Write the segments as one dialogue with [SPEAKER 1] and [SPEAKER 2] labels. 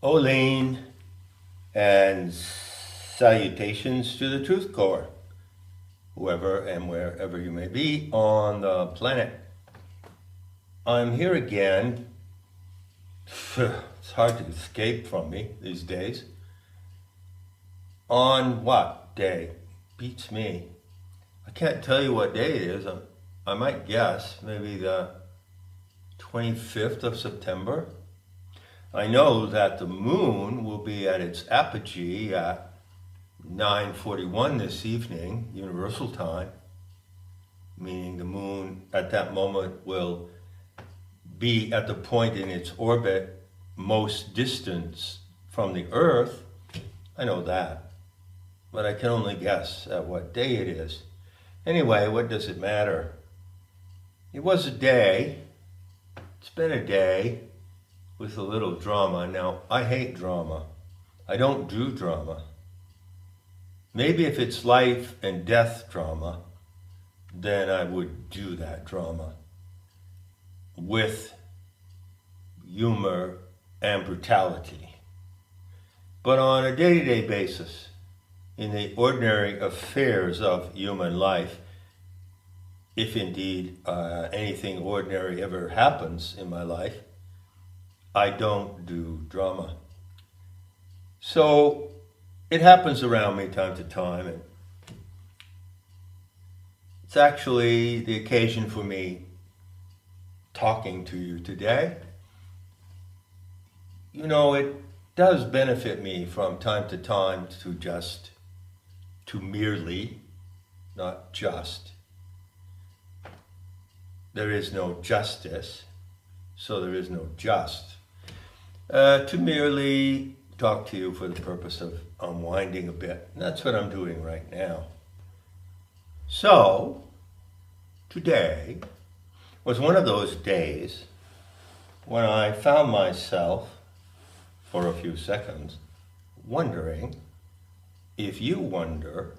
[SPEAKER 1] Olean and salutations to the Truth Core, whoever and wherever you may be on the planet. I'm here again. It's hard to escape from me these days. On what day? Beats me. I can't tell you what day it is. I might guess maybe the 25th of September. I know that the moon will be at its apogee at 9:41 this evening, Universal Time, meaning the moon at that moment will be at the point in its orbit most distance from the Earth. I know that, but I can only guess at what day it is. Anyway, what does it matter? It was a day. It's been a day with a little drama. Now, I hate drama. I don't do drama. Maybe if it's life and death drama, then I would do that drama with humor and brutality. But on a day-to-day basis, in the ordinary affairs of human life, if indeed anything ordinary ever happens in my life, I don't do drama. So it happens around me time to time, and it's actually the occasion for me talking to you today. You know, it does benefit me from time to time to merely, not just. There is no justice, so there is no just. To merely talk to you for the purpose of unwinding a bit. And that's what I'm doing right now. So, today was one of those days when I found myself, for a few seconds, wondering if you wonder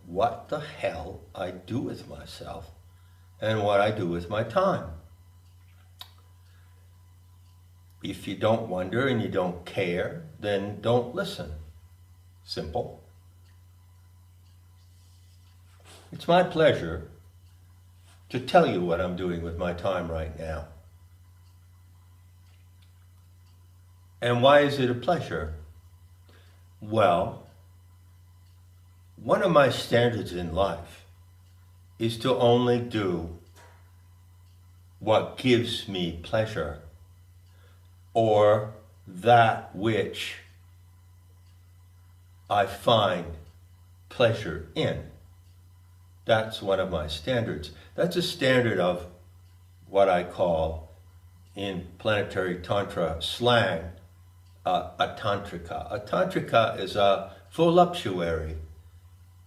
[SPEAKER 1] what the hell I do with myself and what I do with my time. If you don't wonder and you don't care, then don't listen. Simple. It's my pleasure to tell you what I'm doing with my time right now. And why is it a pleasure? Well, one of my standards in life is to only do what gives me pleasure, or that which I find pleasure in. That's one of my standards. That's a standard of what I call, in planetary tantra slang, a tantrika. A tantrika is a voluptuary,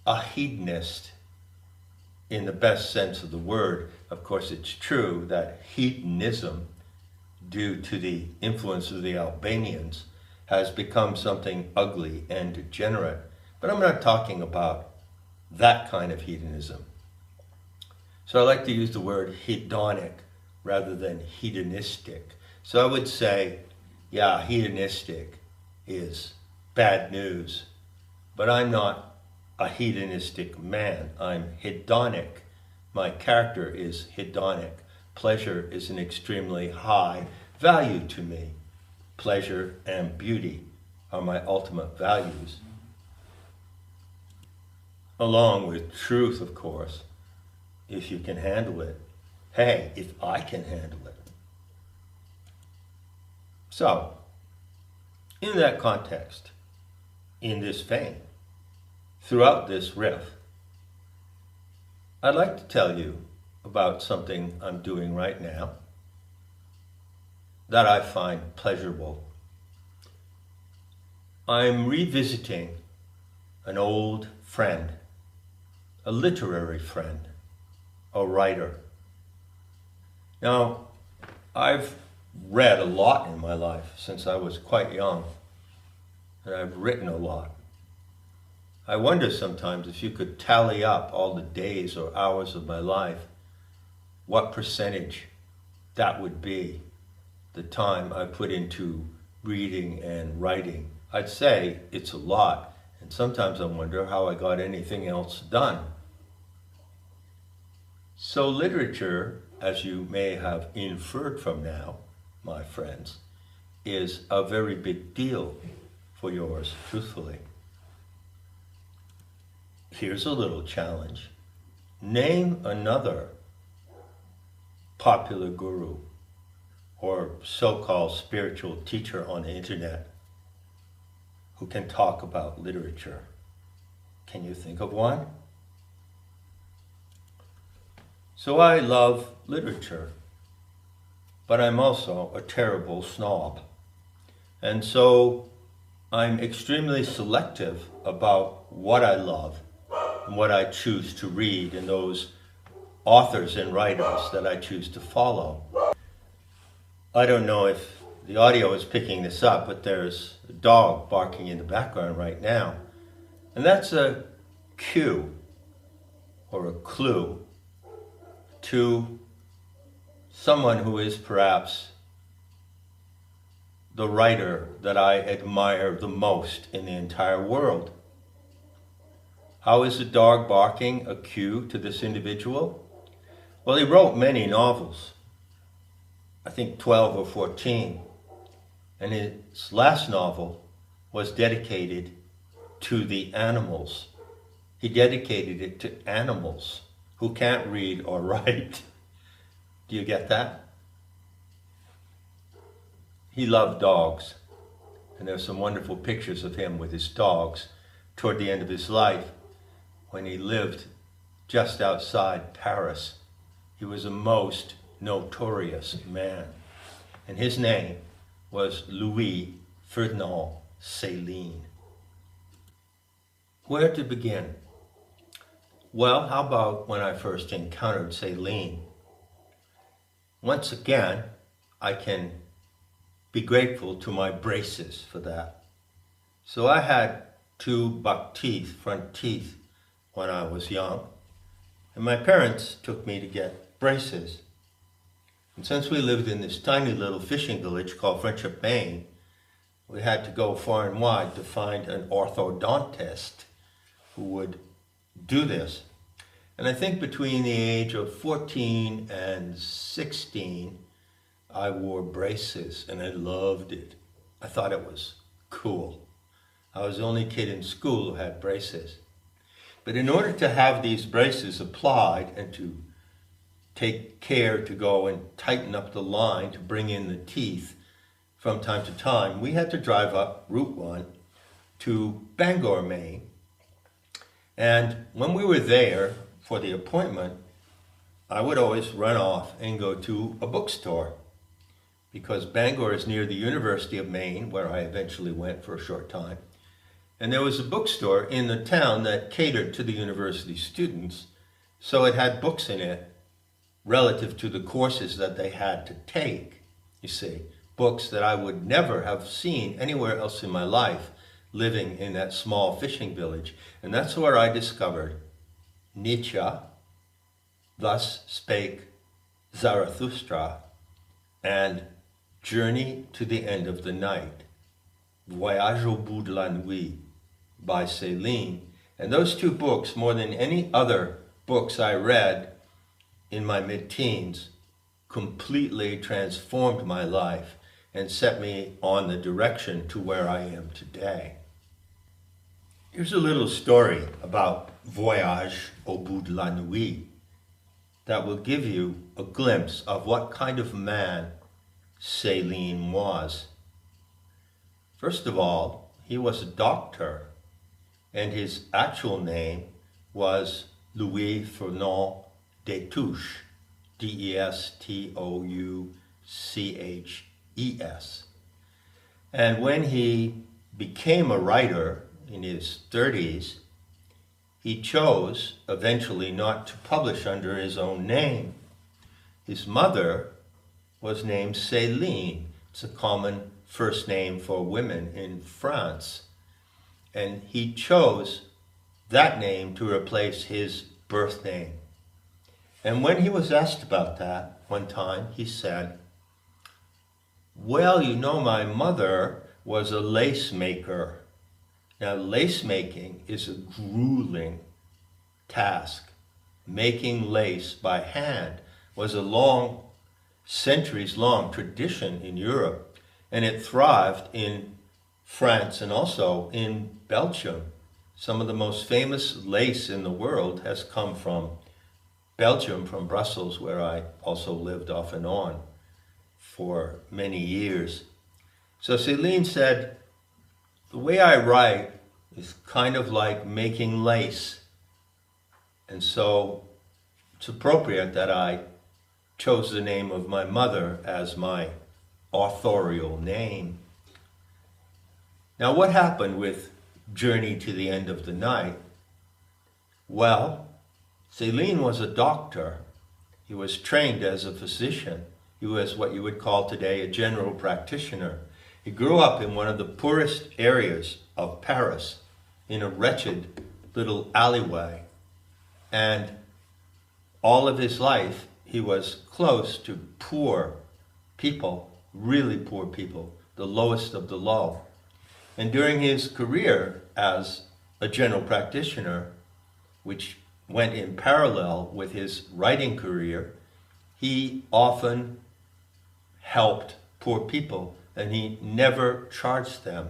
[SPEAKER 1] a hedonist in the best sense of the word. Of course, it's true that hedonism, due to the influence of the Albanians, has become something ugly and degenerate. But I'm not talking about that kind of hedonism. So I like to use the word hedonic rather than hedonistic. So I would say, yeah, hedonistic is bad news, but I'm not a hedonistic man. I'm hedonic. My character is hedonic. Pleasure is an extremely high value to me. Pleasure and beauty are my ultimate values. Along with truth, of course, if you can handle it. Hey, if I can handle it. So, in that context, in this vein, throughout this riff, I'd like to tell you about something I'm doing right now that I find pleasurable. I'm revisiting an old friend, a literary friend, a writer. Now, I've read a lot in my life since I was quite young, and I've written a lot. I wonder sometimes if you could tally up all the days or hours of my life, what percentage that would be the time I put into reading and writing. I'd say it's a lot, and sometimes I wonder how I got anything else done. So literature, as you may have inferred from now, my friends, is a very big deal for yours, truthfully. Here's a little challenge. Name another popular guru or so-called spiritual teacher on the internet who can talk about literature. Can you think of one? So I love literature, but I'm also a terrible snob. And so I'm extremely selective about what I love and what I choose to read and those authors and writers that I choose to follow. I don't know if the audio is picking this up, but there's a dog barking in the background right now. And that's a cue or a clue to someone who is perhaps the writer that I admire the most in the entire world. How is the dog barking a cue to this individual? Well, he wrote many novels, I think 12 or 14, and his last novel was dedicated to the animals. He dedicated it to animals who can't read or write. Do you get that? He loved dogs, and there's some wonderful pictures of him with his dogs toward the end of his life when he lived just outside Paris. He was a most notorious man, and his name was Louis Ferdinand Céline. Where to begin? Well, how about when I first encountered Céline? Once again, I can be grateful to my braces for that. So I had 2 buck teeth, front teeth, when I was young, and my parents took me to get braces. And since we lived in this tiny little fishing village called Friendship, Maine, we had to go far and wide to find an orthodontist who would do this. And I think between the age of 14 and 16, I wore braces, and I loved it. I thought it was cool. I was the only kid in school who had braces. But in order to have these braces applied and to take care to go and tighten up the line to bring in the teeth from time to time, we had to drive up Route 1 to Bangor, Maine. And when we were there for the appointment, I would always run off and go to a bookstore because Bangor is near the University of Maine, where I eventually went for a short time. And there was a bookstore in the town that catered to the university students, so it had books in it relative to the courses that they had to take. You see, books that I would never have seen anywhere else in my life, living in that small fishing village. And that's where I discovered Nietzsche, Thus Spake Zarathustra, and Journey to the End of the Night, Voyage au bout de la nuit, by Céline. And those 2 books, more than any other books I read in my mid-teens, completely transformed my life and set me on the direction to where I am today. Here's a little story about Voyage au bout de la nuit that will give you a glimpse of what kind of man Céline was. First of all, he was a doctor, and his actual name was Louis Ferdinand Destouches, Destouches. And when he became a writer in his 30s, he chose eventually not to publish under his own name. His mother was named Céline. It's a common first name for women in France. And he chose that name to replace his birth name. And when he was asked about that one time, he said, Well, you know, my mother was a lace maker. Now, lace making is a grueling task. Making lace by hand was a long, centuries-long tradition in Europe, and it thrived in France and also in Belgium. Some of the most famous lace in the world has come from Belgium, from Brussels, where I also lived off and on for many years. So Céline said, the way I write is kind of like making lace. And so it's appropriate that I chose the name of my mother as my authorial name. Now, what happened with Journey to the End of the Night? Well, Céline was a doctor. He was trained as a physician. He was what you would call today a general practitioner. He grew up in one of the poorest areas of Paris, in a wretched little alleyway. And all of his life, he was close to poor people, really poor people, the lowest of the low. And during his career as a general practitioner, which went in parallel with his writing career, he often helped poor people, and he never charged them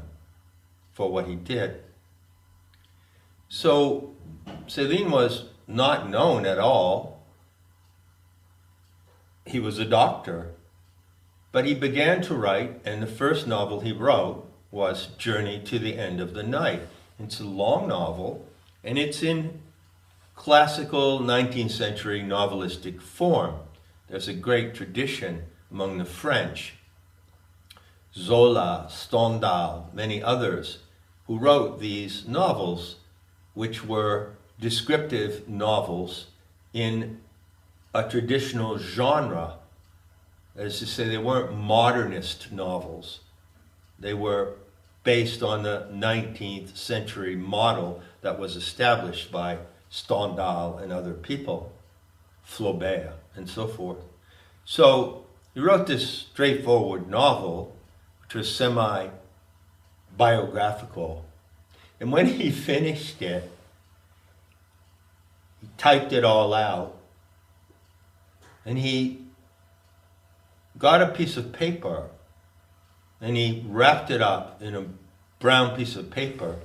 [SPEAKER 1] for what he did. So Céline was not known at all. He was a doctor, but he began to write, and the first novel he wrote was Journey to the End of the Night. It's a long novel, and it's in classical 19th century novelistic form. There's a great tradition among the French, Zola, Stendhal, many others, who wrote these novels, which were descriptive novels in a traditional genre. That is to say, they weren't modernist novels. They were based on the 19th century model that was established by Stendhal and other people, Flaubert and so forth. So he wrote this straightforward novel, which was semi-biographical. And when he finished it, he typed it all out, and he got a piece of paper and he wrapped it up in a brown piece of paper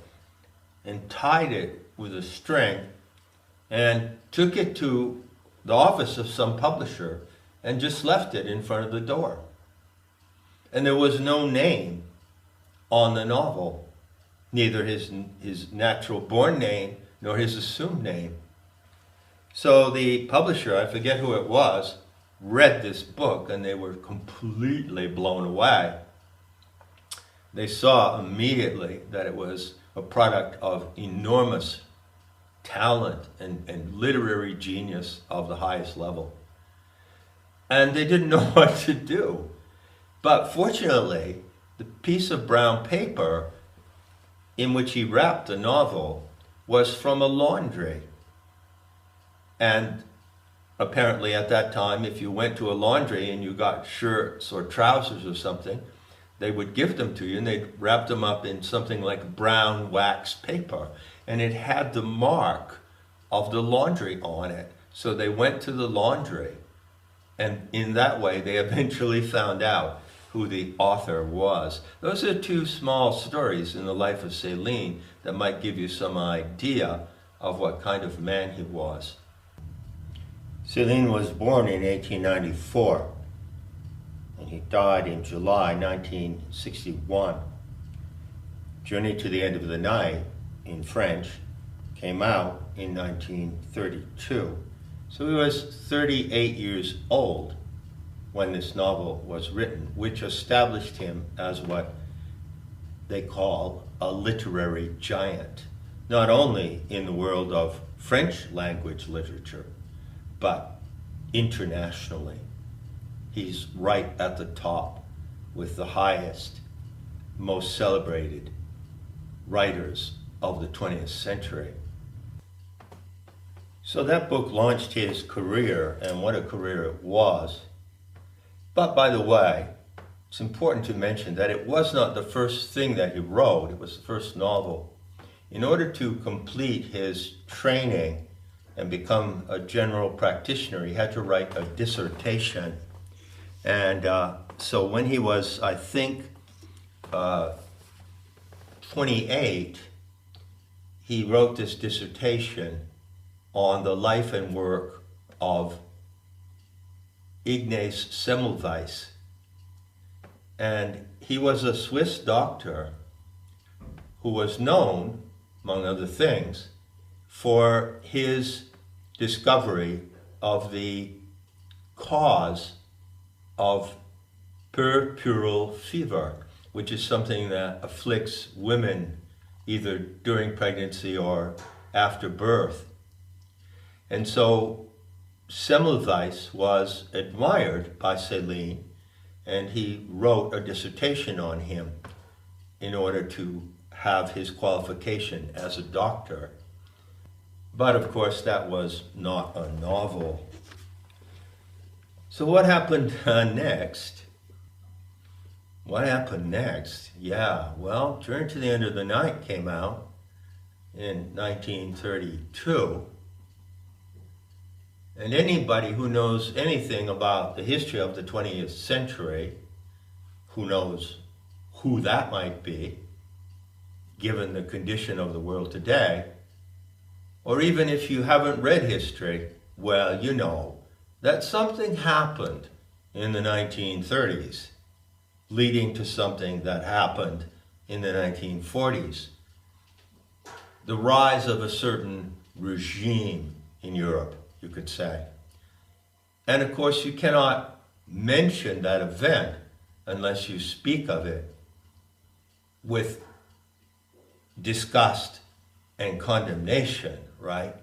[SPEAKER 1] and tied it with a string and took it to the office of some publisher and just left it in front of the door. And there was no name on the novel, neither his natural born name nor his assumed name. So the publisher, I forget who it was, read this book and they were completely blown away. They saw immediately that it was a product of enormous talent and literary genius of the highest level. And they didn't know what to do. But fortunately, the piece of brown paper in which he wrapped the novel was from a laundry. And apparently at that time, if you went to a laundry and you got shirts or trousers or something, they would give them to you and they'd wrap them up in something like brown wax paper. And it had the mark of the laundry on it. So they went to the laundry, and in that way they eventually found out who the author was. Those are two small stories in the life of Céline that might give you some idea of what kind of man he was. Céline was born in 1894, and he died in July 1961. Journey to the End of the Night, in French, came out in 1932. So he was 38 years old when this novel was written, which established him as what they call a literary giant, not only in the world of French language literature, but internationally. He's right at the top with the highest, most celebrated writers of the 20th century. So that book launched his career, and what a career it was. But by the way, it's important to mention that it was not the first thing that he wrote, it was the first novel. In order to complete his training and become a general practitioner, he had to write a dissertation. And so when he was, I think, 28, he wrote this dissertation on the life and work of Ignaz Semmelweis. And he was a Swiss doctor who was known, among other things, for his discovery of the cause of puerperal fever, which is something that afflicts women either during pregnancy or after birth. And so Semmelweis was admired by Céline, and he wrote a dissertation on him in order to have his qualification as a doctor. But of course, that was not a novel. So what happened next? What happened next? Yeah, well, Journey to the End of the Night came out in 1932. And anybody who knows anything about the history of the 20th century, who knows who that might be, given the condition of the world today, or even if you haven't read history, well, you know that something happened in the 1930s, leading to something that happened in the 1940s. The rise of a certain regime in Europe, you could say. And of course, you cannot mention that event unless you speak of it with disgust and condemnation, right?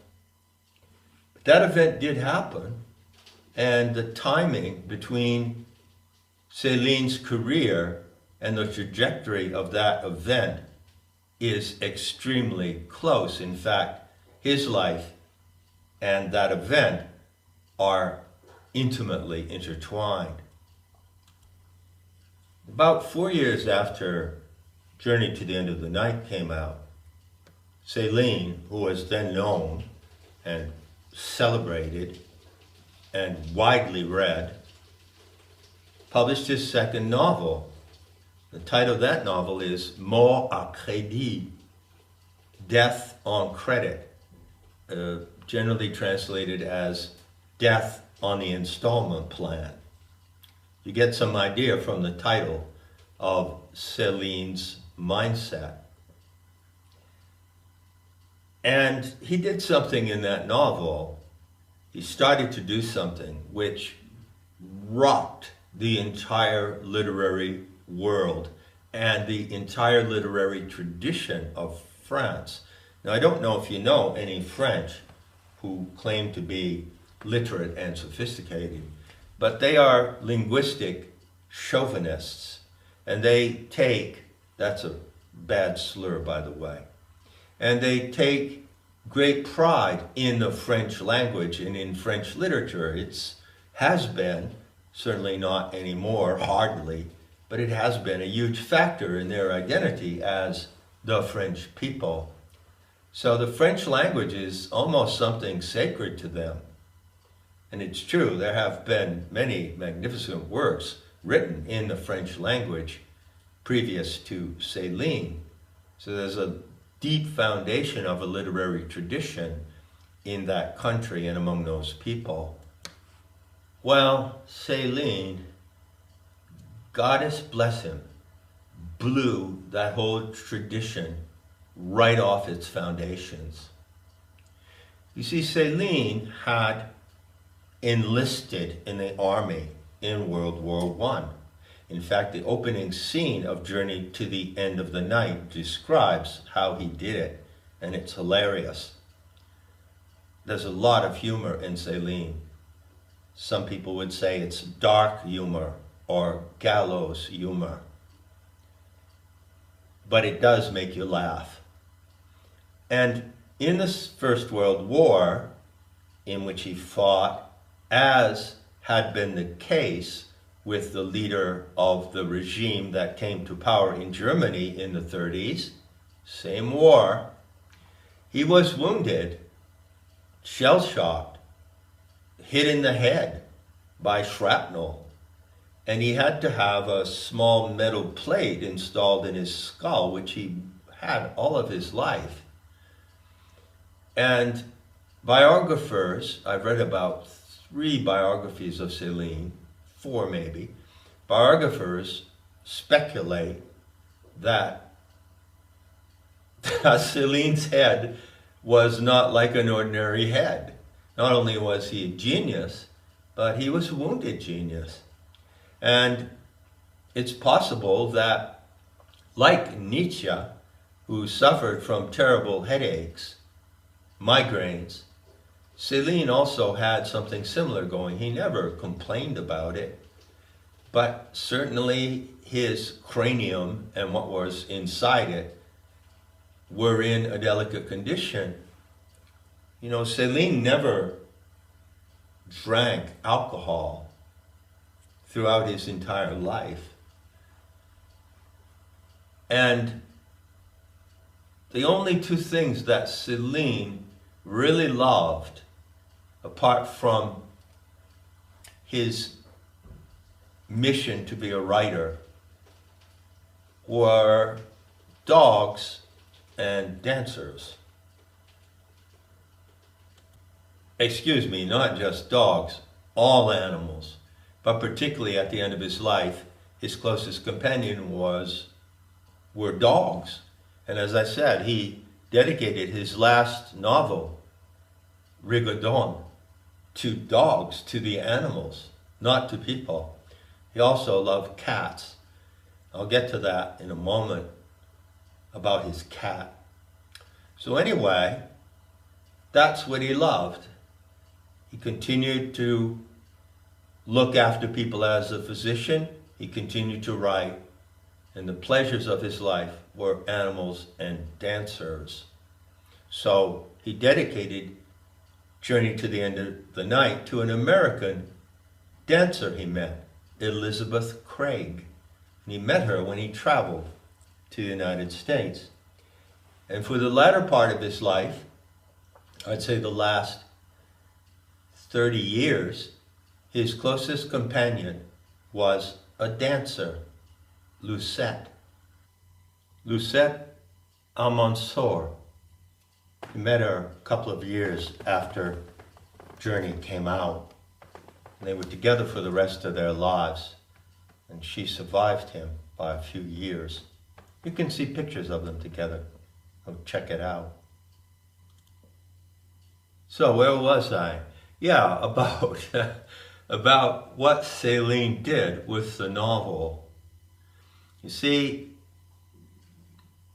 [SPEAKER 1] But that event did happen, and the timing between Céline's career and the trajectory of that event is extremely close. In fact, his life and that event are intimately intertwined. About 4 years after Journey to the End of the Night came out, Céline, who was then known and celebrated and widely read, published his second novel. The title of that novel is Mort à crédit, Death on Credit, generally translated as Death on the Installment Plan. You get some idea from the title of Céline's mindset. And he did something in that novel. He started to do something which rocked the entire literary world and the entire literary tradition of France. Now, I don't know if you know any French who claim to be literate and sophisticated, but they are linguistic chauvinists, and they take, that's a bad slur, by the way, and they take great pride in the French language and in French literature. It has been, certainly not anymore, hardly, but it has been a huge factor in their identity as the French people. So the French language is almost something sacred to them. And it's true, there have been many magnificent works written in the French language previous to Céline. So there's a deep foundation of a literary tradition in that country and among those people. Well, Céline, Goddess bless him, blew that whole tradition right off its foundations. You see, Céline had enlisted in the army in World War I. In fact, the opening scene of Journey to the End of the Night describes how he did it, and it's hilarious. There's a lot of humor in Céline. Some people would say it's dark humor or gallows humor. But it does make you laugh. And in the First World War, in which he fought, as had been the case with the leader of the regime that came to power in Germany in the 30s, same war. He was wounded, shell-shocked, hit in the head by shrapnel, and he had to have a small metal plate installed in his skull, which he had all of his life. And biographers, I've read about 3 biographies of Céline, 4 maybe, biographers speculate that Céline's head was not like an ordinary head. Not only was he a genius, but he was a wounded genius. And it's possible that, like Nietzsche, who suffered from terrible headaches, migraines, Céline also had something similar going. He never complained about it, but certainly his cranium and what was inside it were in a delicate condition. You know, Céline never drank alcohol throughout his entire life. And the only 2 things that Céline really loved, apart from his mission to be a writer, were dogs and dancers. Excuse me, not just dogs, all animals. But particularly at the end of his life, his closest companion were dogs. And as I said, he dedicated his last novel, Rigaudon, to dogs, to the animals, not to people. He also loved cats. I'll get to that in a moment about his cat. So anyway, that's what he loved. He continued to look after people as a physician. He continued to write. And the pleasures of his life were animals and dancers. So he dedicated Journey to the End of the Night to an American dancer he met, Elizabeth Craig. And he met her when he traveled to the United States. And for the latter part of his life, I'd say the last 30 years, his closest companion was a dancer, Lucette. Lucette Almansour. He met her a couple of years after Journey came out. And they were together for the rest of their lives. And she survived him by a few years. You can see pictures of them together. Oh, check it out. So where was I? Yeah, about what Céline did with the novel. You see,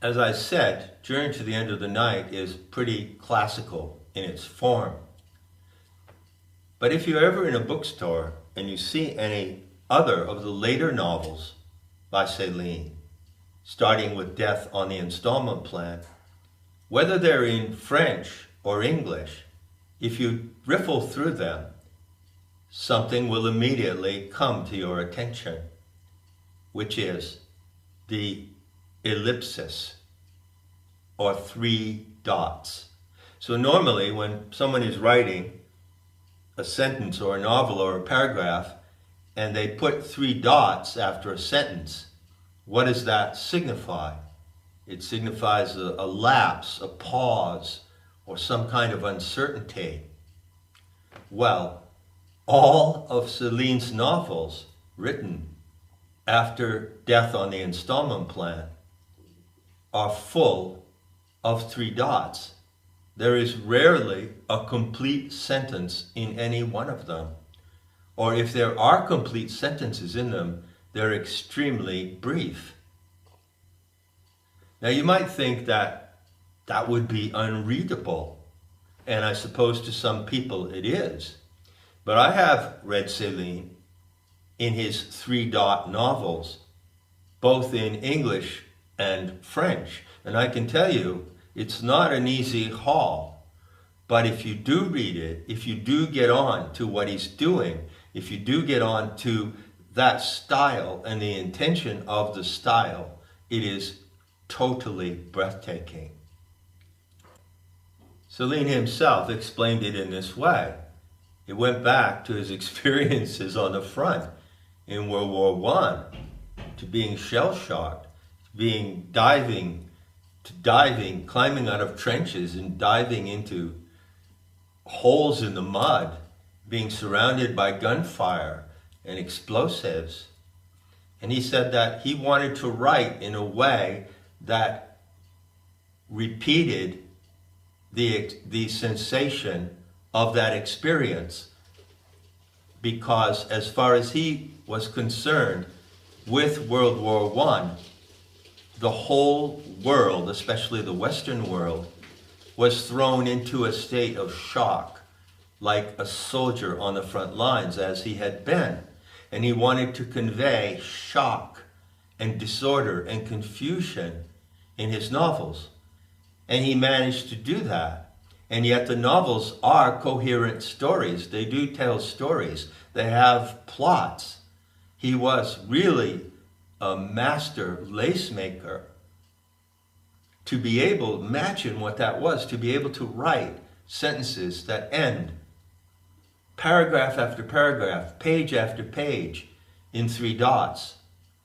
[SPEAKER 1] as I said, Journey to the End of the Night is pretty classical in its form. But if you're ever in a bookstore and you see any other of the later novels by Céline, starting with Death on the Installment Plan, whether they're in French or English, if you riffle through them, something will immediately come to your attention, which is the ellipsis, or 3 dots. So normally when someone is writing a sentence or a novel or a paragraph, and they put 3 dots after a sentence, what does that signify? It signifies a lapse, a pause, or some kind of uncertainty. Well, all of Céline's novels written after Death on the Installment Plan are full of 3 dots. There is rarely a complete sentence in any one of them. Or if there are complete sentences in them, they're extremely brief. Now you might think that that would be unreadable, and I suppose to some people it is. But I have read Céline in his 3-dot novels, both in English and French. And I can tell you, it's not an easy haul. But if you do read it, if you do get on to what he's doing, if you do get on to that style and the intention of the style, it is totally breathtaking. Céline himself explained it in this way. It went back to his experiences on the front in World War I, to being shell-shocked, diving, climbing out of trenches and diving into holes in the mud, being surrounded by gunfire and explosives. And he said that he wanted to write in a way that repeated the sensation of that experience, because as far as he was concerned with World War I, the whole world, especially the Western world, was thrown into a state of shock, like a soldier on the front lines as he had been. And he wanted to convey shock and disorder and confusion in his novels. And he managed to do that. And yet the novels are coherent stories. They do tell stories. They have plots. He was really a master lace maker. To be able, imagine what that was, to be able to write sentences that end paragraph after paragraph, page after page in 3 dots,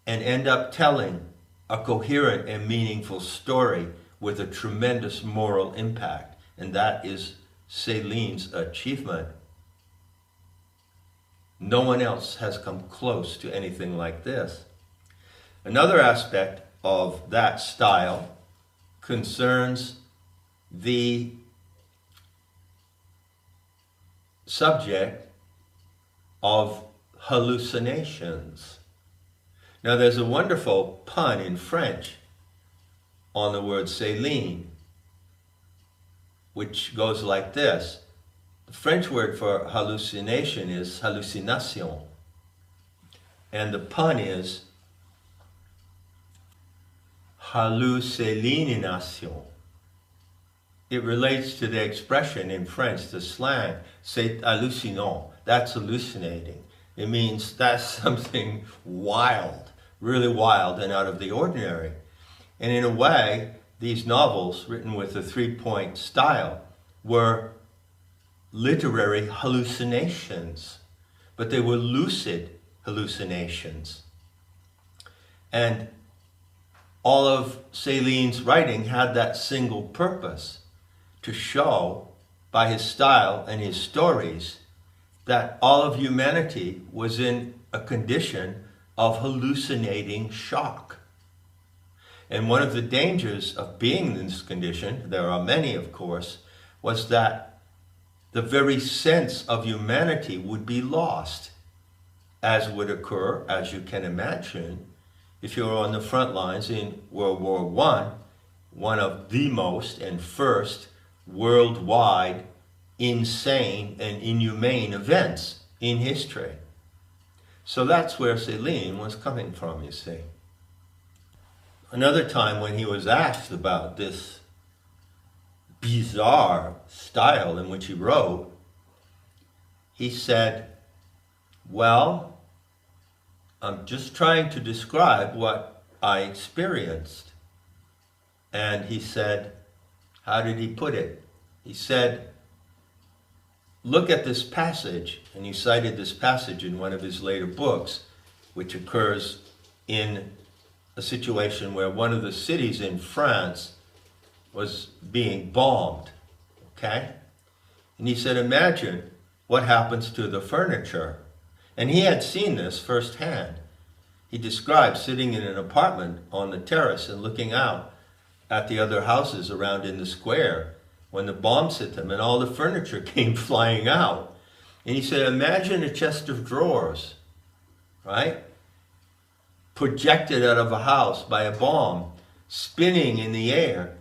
[SPEAKER 1] and end up telling a coherent and meaningful story with a tremendous moral impact. And that is Céline's achievement. No one else has come close to anything like this. Another aspect of that style concerns the subject of hallucinations. Now, there's a wonderful pun in French on the word Céline, which goes like this. The French word for hallucination is hallucination, and the pun is hallucination. It relates to the expression in French, the slang, c'est hallucinant. That's hallucinating. It means that's something wild, really wild and out of the ordinary. And in a way, these novels, written with a 3-point style, were literary hallucinations, but they were lucid hallucinations. And all of Céline's writing had that single purpose, to show by his style and his stories that all of humanity was in a condition of hallucinating shock. And one of the dangers of being in this condition, there are many of course, was that the very sense of humanity would be lost, as would occur, as you can imagine, if you were on the front lines in World War I, one of the most and first worldwide insane and inhumane events in history. So that's where Céline was coming from, you see. Another time when he was asked about this bizarre style in which he wrote, he said, well, I'm just trying to describe what I experienced. And he said, how did he put it? He said, look at this passage, and he cited this passage in one of his later books, which occurs in a situation where one of the cities in France was being bombed, okay? And he said, imagine what happens to the furniture. And he had seen this firsthand. He described sitting in an apartment on the terrace and looking out at the other houses around in the square when the bombs hit them and all the furniture came flying out. And he said, imagine a chest of drawers, right? Projected out of a house by a bomb, spinning in the air,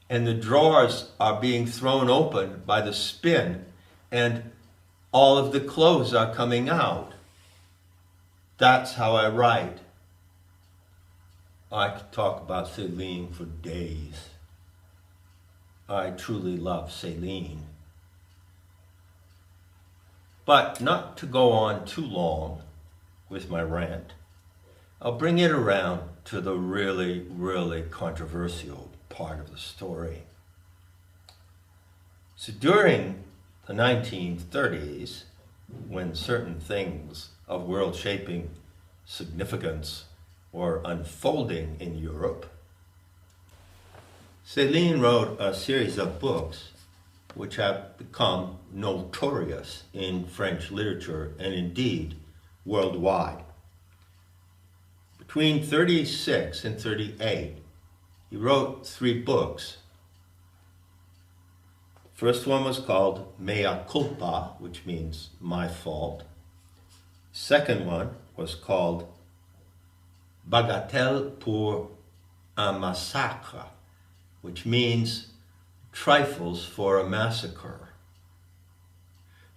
[SPEAKER 1] and the drawers are being thrown open by the spin, and all of the clothes are coming out. That's how I write. I could talk about Céline for days. I truly love Céline. But not to go on too long, with my rant, I'll bring it around to the really, really controversial part of the story. So during the 1930s, when certain things of world-shaping significance were unfolding in Europe, Céline wrote a series of books which have become notorious in French literature and indeed worldwide. Between 36 and 38, he wrote 3 books. First one was called Mea Culpa, which means My Fault. Second one was called Bagatelle pour un massacre, which means trifles for a massacre.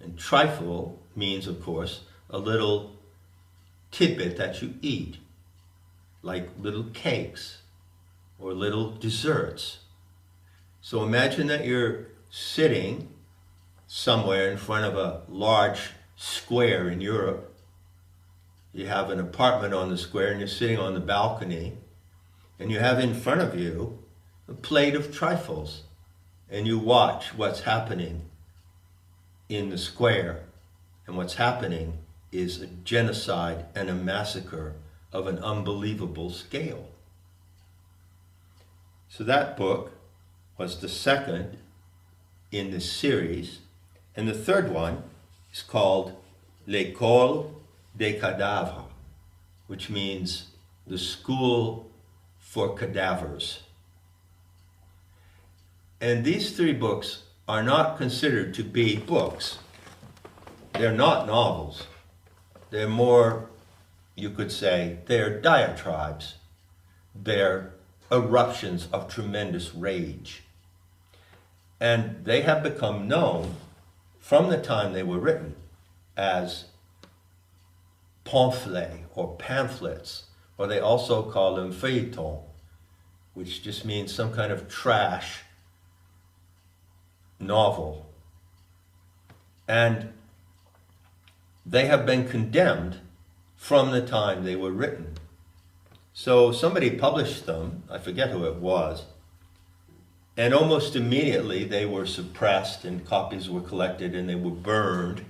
[SPEAKER 1] And trifle means, of course, a little tidbit that you eat, like little cakes or little desserts. So imagine that you're sitting somewhere in front of a large square in Europe. You have an apartment on the square and you're sitting on the balcony, and you have in front of you a plate of trifles, and you watch what's happening in the square. And what's happening is a genocide and a massacre of an unbelievable scale. So that book was the second in this series, and the third one is called L'École des Cadavres, which means the school for cadavers. And these 3 books are not considered to be books. They're not novels. They're more, you could say, they're diatribes. They're eruptions of tremendous rage. And they have become known from the time they were written as pamphlets or pamphlets, or they also call them feuilletons, which just means some kind of trash novel. And they have been condemned from the time they were written. So somebody published them, I forget who it was, and almost immediately they were suppressed and copies were collected and they were burned.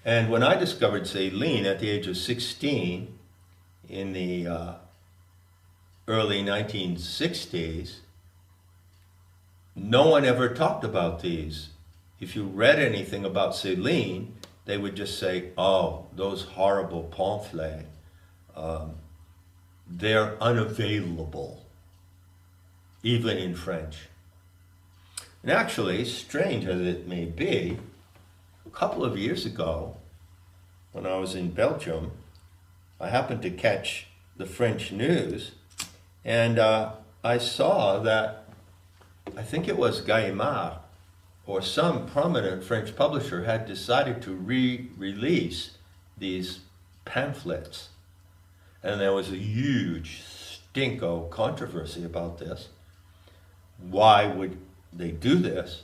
[SPEAKER 1] And when I discovered Céline at the age of 16 in the early 1960s, no one ever talked about these. If you read anything about Céline, they would just say, oh, those horrible pamphlets, they're unavailable, even in French. And actually, strange as it may be, a couple of years ago, when I was in Belgium, I happened to catch the French news, and I saw that, I think it was Gallimard, or some prominent French publisher had decided to re-release these pamphlets. And there was a huge stinko controversy about this. Why would they do this?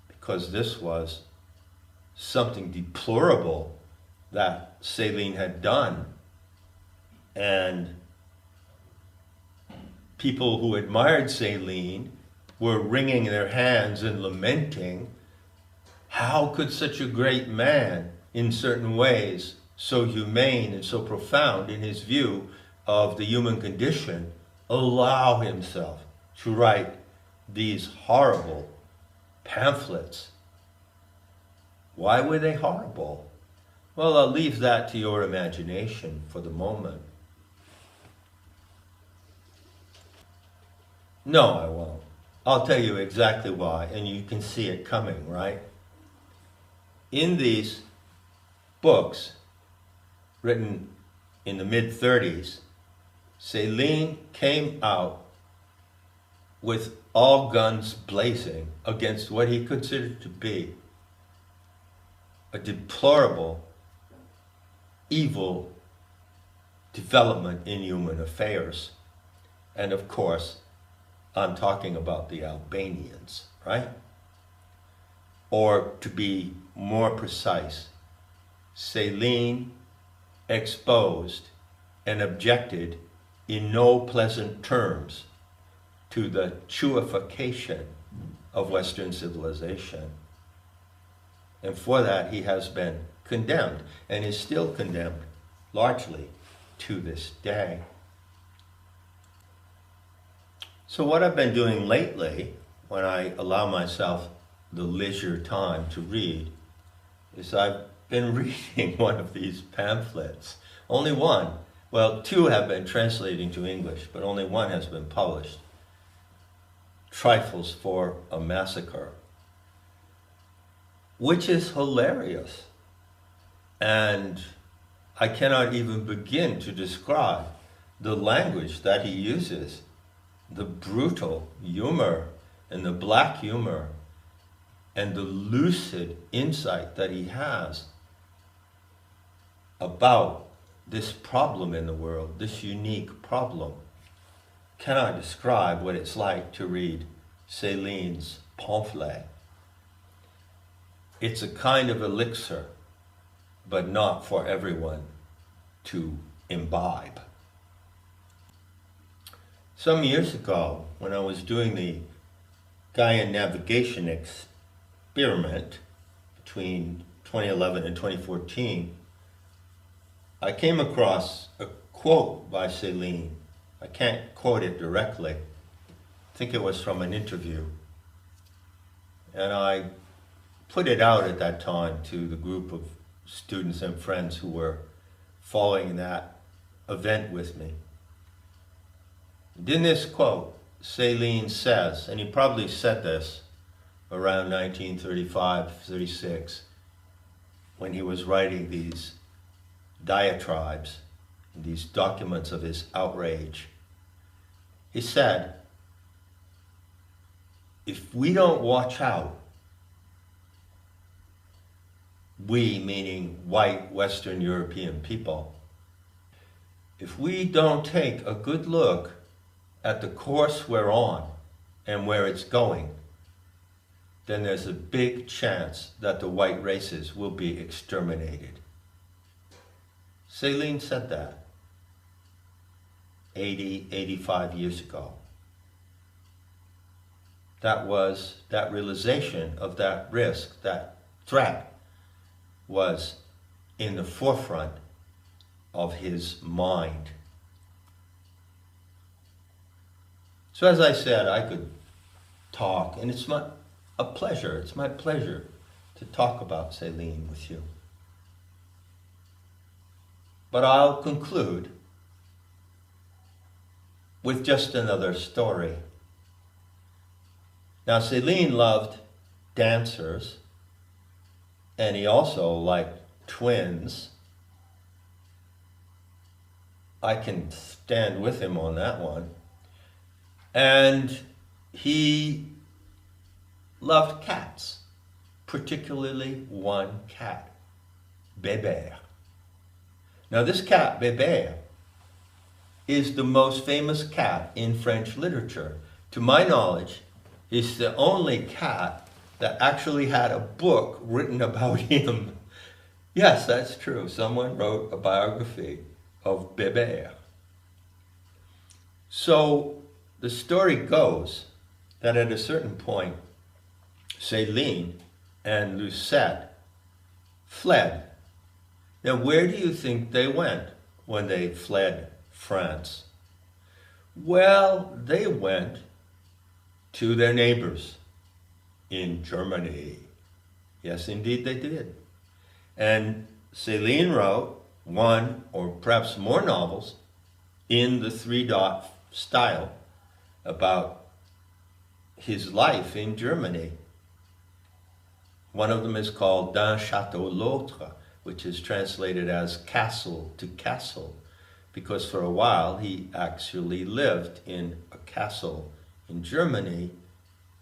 [SPEAKER 1] Because this was something deplorable that Céline had done. And people who admired Céline were wringing their hands and lamenting, how could such a great man, in certain ways, so humane and so profound in his view of the human condition, allow himself to write these horrible pamphlets? Why were they horrible? Well, I'll leave that to your imagination for the moment. No, I won't. I'll tell you exactly why, and you can see it coming, right? In these books, written in the mid-30s, Céline came out with all guns blazing against what he considered to be a deplorable, evil development in human affairs. And of course, I'm talking about the Albanians, right? Or to be more precise, Céline exposed and objected in no pleasant terms to the Jewification of Western civilization. And for that he has been condemned and is still condemned largely to this day. So what I've been doing lately, when I allow myself the leisure time to read, is I've been reading one of these pamphlets. Only one. Well, two have been translated into English, but only one has been published. Trifles for a Massacre, which is hilarious. And I cannot even begin to describe the language that he uses, the brutal humor and the black humor and the lucid insight that he has about this problem in the world, this unique problem. Cannot describe what it's like to read Céline's pamphlet. It's a kind of elixir, but not for everyone to imbibe. Some years ago, when I was doing the Gaian navigation experiment between 2011 and 2014, I came across a quote by Céline. I can't quote it directly. I think it was from an interview. And I put it out at that time to the group of students and friends who were following that event with me. And in this quote, Céline says, and he probably said this around 1935, 36, when he was writing these diatribes, these documents of his outrage. He said, if we don't watch out, we, meaning white Western European people, if we don't take a good look at the course we're on and where it's going, then there's a big chance that the white races will be exterminated. Céline said that 80, 85 years ago. That realization of that risk, that threat, was in the forefront of his mind. So as I said, I could talk, and it's my pleasure to talk about Céline with you. But I'll conclude with just another story. Now, Céline loved dancers, and he also liked twins. I can stand with him on that one. And he loved cats, particularly one cat, Bébert. Now this cat, Bébert, is the most famous cat in French literature. To my knowledge, it's the only cat that actually had a book written about him. Yes, that's true. Someone wrote a biography of Bébert. So the story goes that at a certain point, Céline and Lucette fled. Now, where do you think they went when they fled France? Well, they went to their neighbors in Germany. Yes, indeed they did. And Céline wrote one or perhaps more novels in the three-dot style about his life in Germany. One of them is called D'un château l'autre, which is translated as castle to castle, because for a while he actually lived in a castle in Germany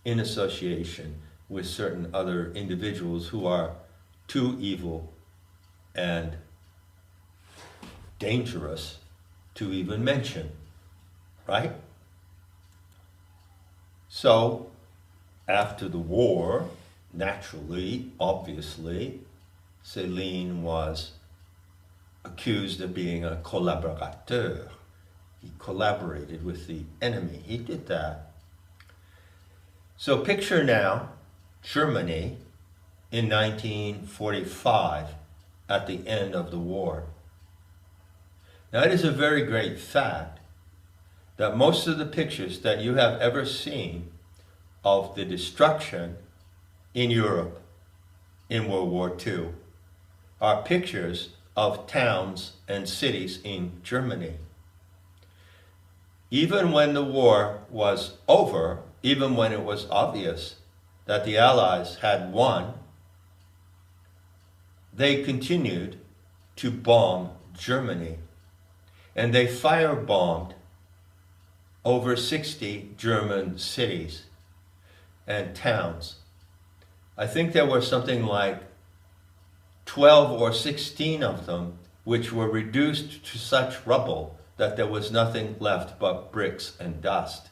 [SPEAKER 1] in association with certain other individuals who are too evil and dangerous to even mention, right? So, after the war, naturally, obviously, Céline was accused of being a collaborateur. He collaborated with the enemy. He did that. So picture now Germany in 1945 at the end of the war. Now it is a very great fact that most of the pictures that you have ever seen of the destruction in Europe in World War II are pictures of towns and cities in Germany. Even when the war was over, even when it was obvious that the Allies had won, they continued to bomb Germany. And they firebombed over 60 German cities and towns. I think there were something like 12 or 16 of them which were reduced to such rubble that there was nothing left but bricks and dust.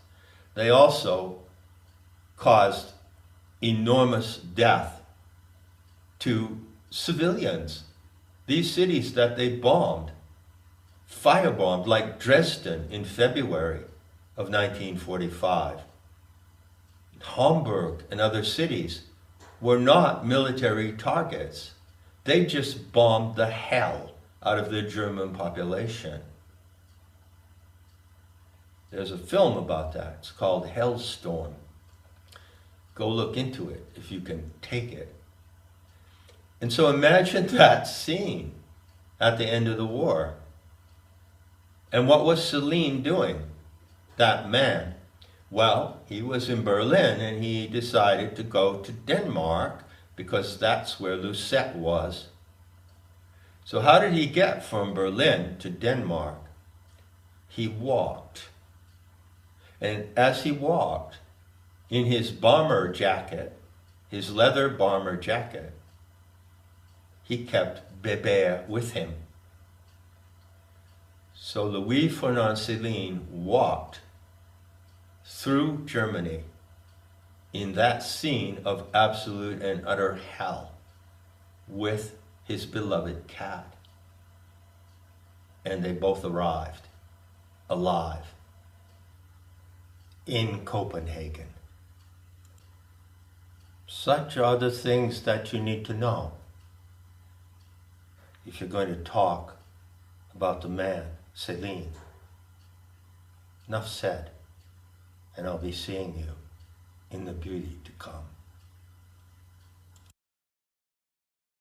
[SPEAKER 1] They also caused enormous death to civilians. These cities that they bombed, firebombed, like Dresden in February of 1945. Hamburg and other cities were not military targets. They just bombed the hell out of the German population. There's a film about that. It's called Hellstorm. Go look into it if you can take it. And so imagine that scene at the end of the war. And what was Céline doing? That man. Well, he was in Berlin and he decided to go to Denmark because that's where Lucette was. So how did he get from Berlin to Denmark? He walked. And as he walked, in his bomber jacket, his leather bomber jacket, he kept Bébert with him. So Louis Fernand Céline walked through Germany in that scene of absolute and utter hell with his beloved cat. And they both arrived alive in Copenhagen. Such are the things that you need to know if you're going to talk about the man, Céline. Enough said, and I'll be seeing you in the beauty to come.